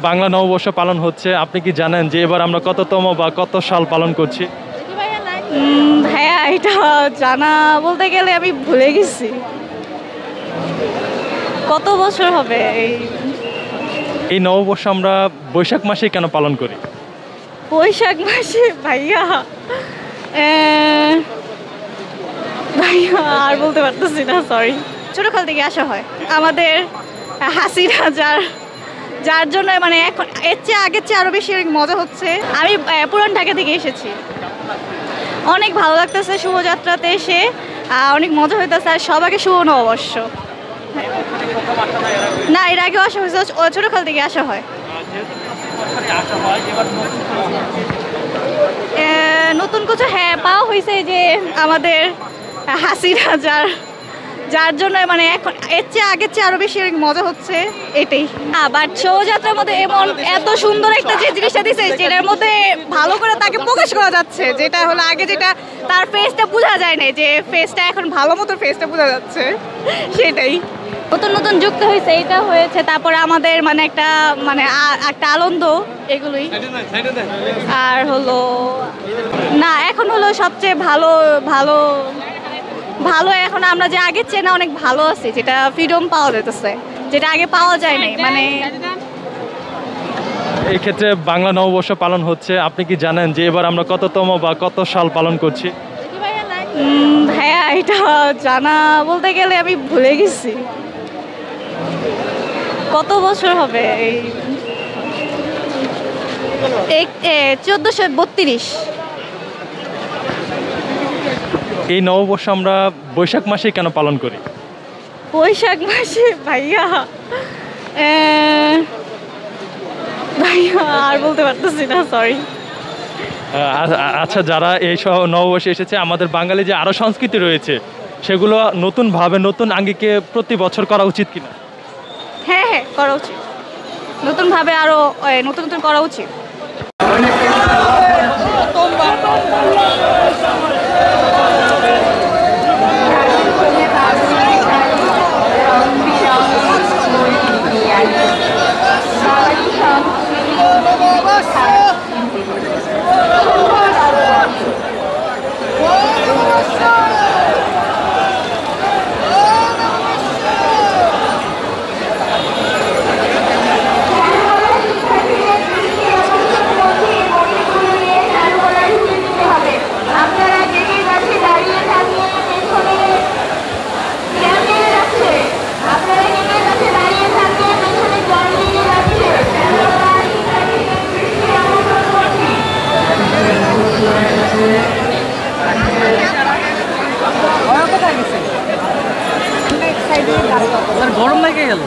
বাংলা নববর্ষ পালন হচ্ছে, আপনি কি জানেন যে এবার আমরা কততম বা কত সাল পালন করছি? ভাইয়া এটা জানা বলতে গেলে আমি ভুলে গেছি। কত বছর হবে এই নববর্ষ আমরা বৈশাখ মাসে কেন পালন করি? বৈশাখ মাসে? ভাইয়া ভাইয়া আর বলতে পারতেছি না, সরি। ছোটকাল থেকে আসা হয় আমাদের হাসিনা, যার জন্য মানে এখন এর চেয়ে আগের চেয়ে আরো বেশি মজা হচ্ছে। আমি পুরান ঢাকা থেকে এসেছি, অনেক ভালো লাগতেছে শুভযাত্রাতে এসে, অনেক মজা হইতেছে। আর সবাইকে শুভ নববর্ষ। না, এর আগেও আসা হয়েছে, ছোটকাল থেকে আসা হয়। নতুন কিছু হ্যাঁ পাওয়া হয়েছে, যে আমাদের হাসিনা, যার জন্য মানে এখন এর চেয়ে আগের চেয়ে আরো বেশি মজা হচ্ছে, এটাই। বাট শোভাযাত্রার মধ্যে এমন এত সুন্দর একটা যে জিনিসটা দিচ্ছে, যেটার মধ্যে ভালো করে তাকে প্রকাশ করা যাচ্ছে, যেটা হলো আগে যেটা তার ফেসটা বোঝা যায় না, যে ফেসটা এখন ভালো মতো ফেসটা বোঝা যাচ্ছে, সেটাই। নতুন নতুন যুক্ত হয়েছে, এটা হয়েছে। তারপরে আমাদের মানে একটা একটা আনন্দ, এগুলোই। আর হলো না, এখন হলো সবচেয়ে ভালো ভালো ভালো এখন আমরা যে আগের চেয়ে না অনেক ভালো আছি, যেটা ফ্রিডম পাওয়া যেতেছে, যেটা আগে পাওয়া যায় নাই। মানে এই ক্ষেত্রে বাংলা নববর্ষ পালন হচ্ছে, আপনি কি জানেন যে এবার আমরা কততম বা কত সাল পালন করছি? ভাইয়া এটা জানা বলতে গেলে আমি ভুলে গেছি। কত বছর হবে? 1432। এই নববর্ষ আমরা বৈশাখ মাসে কেন পালন করি? বৈশাখ মাসে? ভাইয়া ভাইয়া আর বলতে পারতেছি না, সরি। আচ্ছা, যারা এই নববর্ষে এসেছে, আমাদের বাঙালি যে আরো সংস্কৃতি রয়েছে, সেগুলো নতুনভাবে নতুন আঙ্গিকে প্রতি বছর করা উচিত কিনা? হ্যাঁ হ্যাঁ, করা উচিত। নতুনভাবে আরো নতুন নতুন করা উচিত। গরম লেগে গেল।